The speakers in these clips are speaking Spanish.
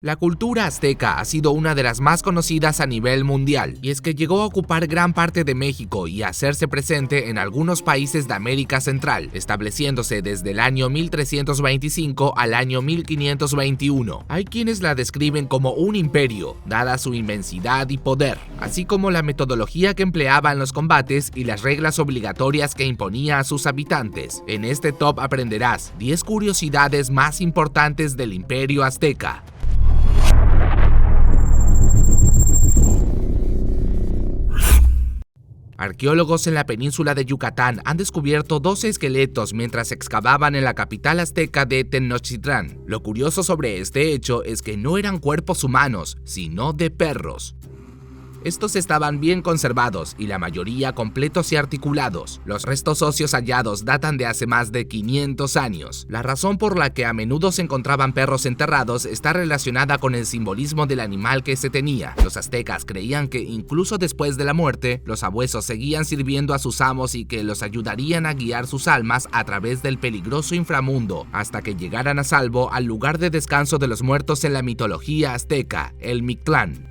La cultura azteca ha sido una de las más conocidas a nivel mundial, y es que llegó a ocupar gran parte de México y a hacerse presente en algunos países de América Central, estableciéndose desde el año 1325 al año 1521. Hay quienes la describen como un imperio, dada su inmensidad y poder, así como la metodología que empleaba en los combates y las reglas obligatorias que imponía a sus habitantes. En este top aprenderás 10 curiosidades más importantes del imperio azteca. Arqueólogos en la península de Yucatán han descubierto 12 esqueletos mientras excavaban en la capital azteca de Tenochtitlán. Lo curioso sobre este hecho es que no eran cuerpos humanos, sino de perros. Estos estaban bien conservados y la mayoría completos y articulados. Los restos óseos hallados datan de hace más de 500 años. La razón por la que a menudo se encontraban perros enterrados está relacionada con el simbolismo del animal que se tenía. Los aztecas creían que incluso después de la muerte, los sabuesos seguían sirviendo a sus amos y que los ayudarían a guiar sus almas a través del peligroso inframundo hasta que llegaran a salvo al lugar de descanso de los muertos en la mitología azteca, el Mictlán.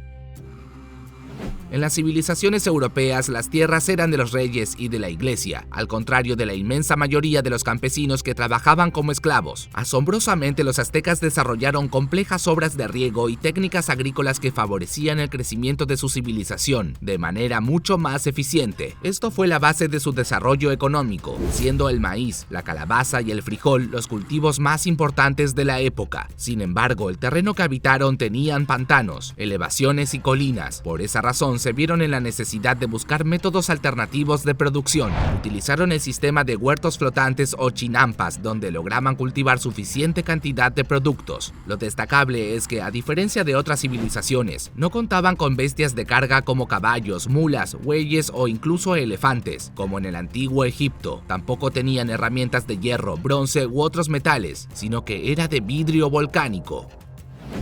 En las civilizaciones europeas, las tierras eran de los reyes y de la iglesia, al contrario de la inmensa mayoría de los campesinos que trabajaban como esclavos. Asombrosamente, los aztecas desarrollaron complejas obras de riego y técnicas agrícolas que favorecían el crecimiento de su civilización de manera mucho más eficiente. Esto fue la base de su desarrollo económico, siendo el maíz, la calabaza y el frijol los cultivos más importantes de la época. Sin embargo, el terreno que habitaron tenían pantanos, elevaciones y colinas. Por esa razón, se vieron en la necesidad de buscar métodos alternativos de producción. Utilizaron el sistema de huertos flotantes o chinampas, donde lograban cultivar suficiente cantidad de productos. Lo destacable es que, a diferencia de otras civilizaciones, no contaban con bestias de carga como caballos, mulas, bueyes o incluso elefantes, como en el antiguo Egipto. Tampoco tenían herramientas de hierro, bronce u otros metales, sino que era de vidrio volcánico.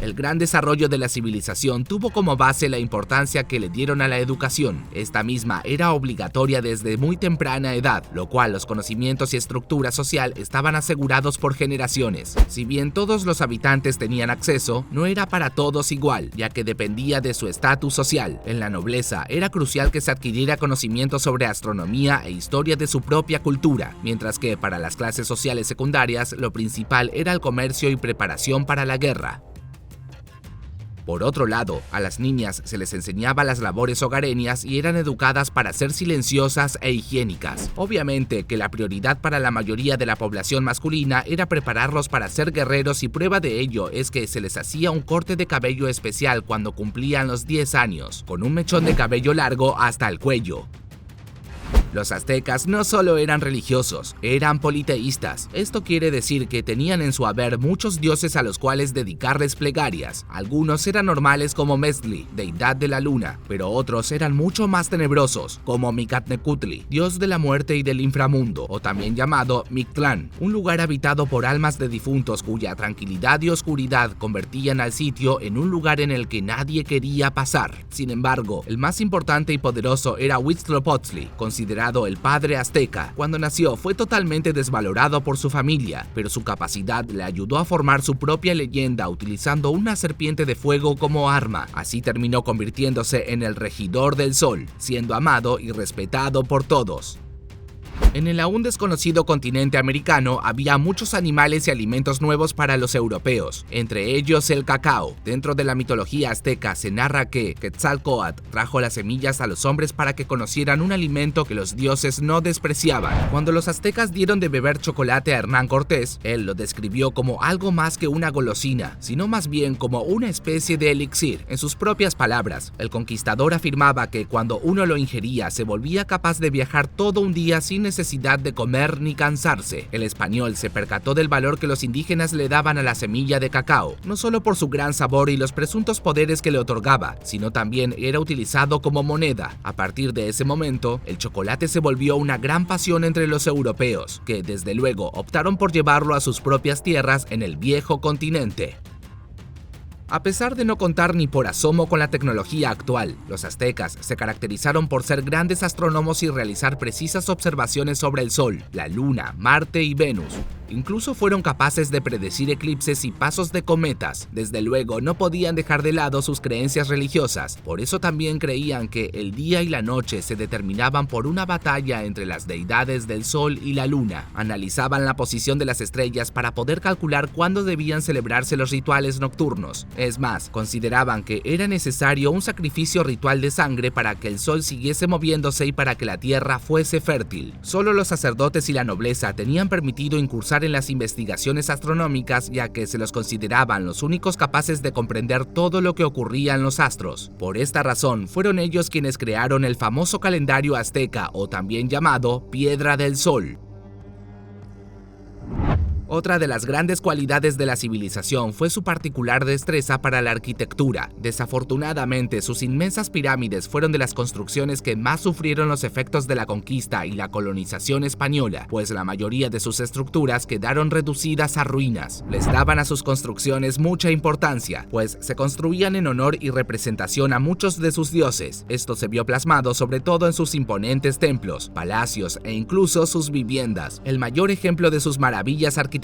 El gran desarrollo de la civilización tuvo como base la importancia que le dieron a la educación. Esta misma era obligatoria desde muy temprana edad, lo cual los conocimientos y estructura social estaban asegurados por generaciones. Si bien todos los habitantes tenían acceso, no era para todos igual, ya que dependía de su estatus social. En la nobleza era crucial que se adquiriera conocimiento sobre astronomía e historia de su propia cultura, mientras que para las clases sociales secundarias lo principal era el comercio y preparación para la guerra. Por otro lado, a las niñas se les enseñaba las labores hogareñas y eran educadas para ser silenciosas e higiénicas. Obviamente que la prioridad para la mayoría de la población masculina era prepararlos para ser guerreros, y prueba de ello es que se les hacía un corte de cabello especial cuando cumplían los 10 años, con un mechón de cabello largo hasta el cuello. Los aztecas no solo eran religiosos, eran politeístas. Esto quiere decir que tenían en su haber muchos dioses a los cuales dedicarles plegarias. Algunos eran normales como Meztli, deidad de la luna, pero otros eran mucho más tenebrosos, como Micatnecutli, dios de la muerte y del inframundo, o también llamado Mictlán, un lugar habitado por almas de difuntos cuya tranquilidad y oscuridad convertían al sitio en un lugar en el que nadie quería pasar. Sin embargo, el más importante y poderoso era Huitzilopochtli, considerado el padre azteca. Cuando nació fue totalmente desvalorado por su familia, pero su capacidad le ayudó a formar su propia leyenda utilizando una serpiente de fuego como arma. Así terminó convirtiéndose en el regidor del sol, siendo amado y respetado por todos. En el aún desconocido continente americano había muchos animales y alimentos nuevos para los europeos, entre ellos el cacao. Dentro de la mitología azteca se narra que Quetzalcóatl trajo las semillas a los hombres para que conocieran un alimento que los dioses no despreciaban. Cuando los aztecas dieron de beber chocolate a Hernán Cortés, él lo describió como algo más que una golosina, sino más bien como una especie de elixir. En sus propias palabras, el conquistador afirmaba que cuando uno lo ingería se volvía capaz de viajar todo un día sin necesidad de comer ni cansarse. El español se percató del valor que los indígenas le daban a la semilla de cacao, no solo por su gran sabor y los presuntos poderes que le otorgaba, sino también era utilizado como moneda. A partir de ese momento, el chocolate se volvió una gran pasión entre los europeos, que desde luego optaron por llevarlo a sus propias tierras en el viejo continente. A pesar de no contar ni por asomo con la tecnología actual, los aztecas se caracterizaron por ser grandes astrónomos y realizar precisas observaciones sobre el Sol, la Luna, Marte y Venus. Incluso fueron capaces de predecir eclipses y pasos de cometas. Desde luego, no podían dejar de lado sus creencias religiosas, por eso también creían que el día y la noche se determinaban por una batalla entre las deidades del Sol y la Luna. Analizaban la posición de las estrellas para poder calcular cuándo debían celebrarse los rituales nocturnos. Es más, consideraban que era necesario un sacrificio ritual de sangre para que el Sol siguiese moviéndose y para que la Tierra fuese fértil. Solo los sacerdotes y la nobleza tenían permitido incursar en las investigaciones astronómicas, ya que se los consideraban los únicos capaces de comprender todo lo que ocurría en los astros. Por esta razón, fueron ellos quienes crearon el famoso calendario azteca, o también llamado Piedra del Sol. Otra de las grandes cualidades de la civilización fue su particular destreza para la arquitectura. Desafortunadamente, sus inmensas pirámides fueron de las construcciones que más sufrieron los efectos de la conquista y la colonización española, pues la mayoría de sus estructuras quedaron reducidas a ruinas. Les daban a sus construcciones mucha importancia, pues se construían en honor y representación a muchos de sus dioses. Esto se vio plasmado sobre todo en sus imponentes templos, palacios e incluso sus viviendas. El mayor ejemplo de sus maravillas arquitectónicas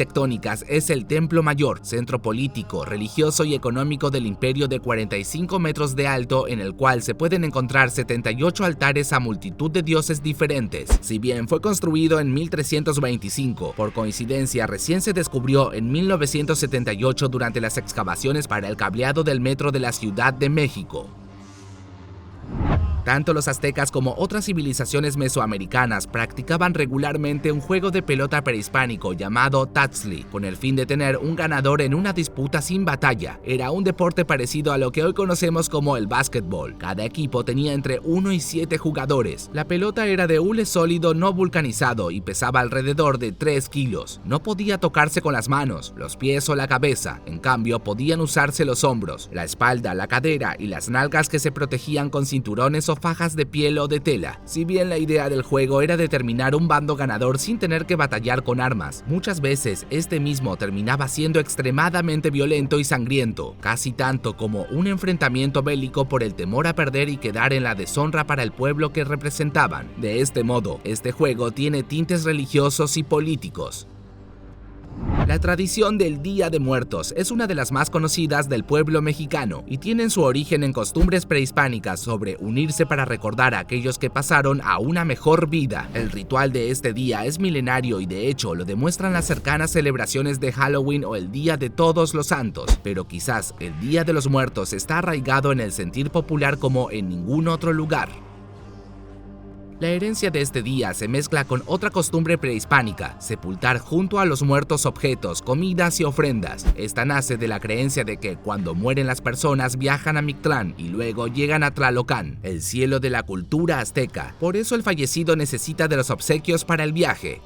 es el Templo Mayor, centro político, religioso y económico del imperio de 45 metros de alto, en el cual se pueden encontrar 78 altares a multitud de dioses diferentes. Si bien fue construido en 1325, por coincidencia recién se descubrió en 1978 durante las excavaciones para el cableado del metro de la Ciudad de México. Tanto los aztecas como otras civilizaciones mesoamericanas practicaban regularmente un juego de pelota prehispánico llamado Tatzli, con el fin de tener un ganador en una disputa sin batalla. Era un deporte parecido a lo que hoy conocemos como el básquetbol. Cada equipo tenía entre 1 y 7 jugadores. La pelota era de hule sólido no vulcanizado y pesaba alrededor de 3 kilos. No podía tocarse con las manos, los pies o la cabeza. En cambio, podían usarse los hombros, la espalda, la cadera y las nalgas, que se protegían con cinturones o fajas de piel o de tela. Si bien la idea del juego era determinar un bando ganador sin tener que batallar con armas, muchas veces este mismo terminaba siendo extremadamente violento y sangriento, casi tanto como un enfrentamiento bélico por el temor a perder y quedar en la deshonra para el pueblo que representaban. De este modo, este juego tiene tintes religiosos y políticos. La tradición del Día de Muertos es una de las más conocidas del pueblo mexicano y tienen su origen en costumbres prehispánicas sobre unirse para recordar a aquellos que pasaron a una mejor vida. El ritual de este día es milenario y de hecho lo demuestran las cercanas celebraciones de Halloween o el Día de Todos los Santos, pero quizás el Día de los Muertos está arraigado en el sentir popular como en ningún otro lugar. La herencia de este día se mezcla con otra costumbre prehispánica: sepultar junto a los muertos objetos, comidas y ofrendas. Esta nace de la creencia de que cuando mueren las personas viajan a Mictlán y luego llegan a Tlalocán, el cielo de la cultura azteca. Por eso el fallecido necesita de los obsequios para el viaje.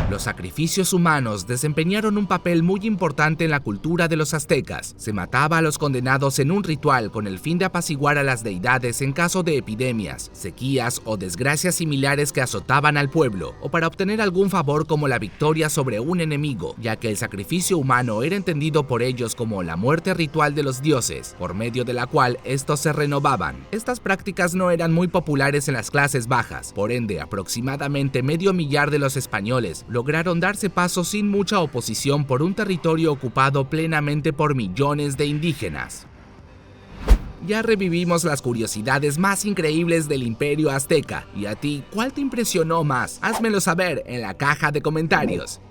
Los sacrificios humanos desempeñaron un papel muy importante en la cultura de los aztecas. Se mataba a los condenados en un ritual con el fin de apaciguar a las deidades en caso de epidemias, sequías o desgracias similares que azotaban al pueblo, o para obtener algún favor como la victoria sobre un enemigo, ya que el sacrificio humano era entendido por ellos como la muerte ritual de los dioses, por medio de la cual estos se renovaban. Estas prácticas no eran muy populares en las clases bajas, por ende aproximadamente medio millar de los españoles lograron darse paso sin mucha oposición por un territorio ocupado plenamente por millones de indígenas. Ya revivimos las curiosidades más increíbles del Imperio Azteca. ¿Y a ti, cuál te impresionó más? Házmelo saber en la caja de comentarios.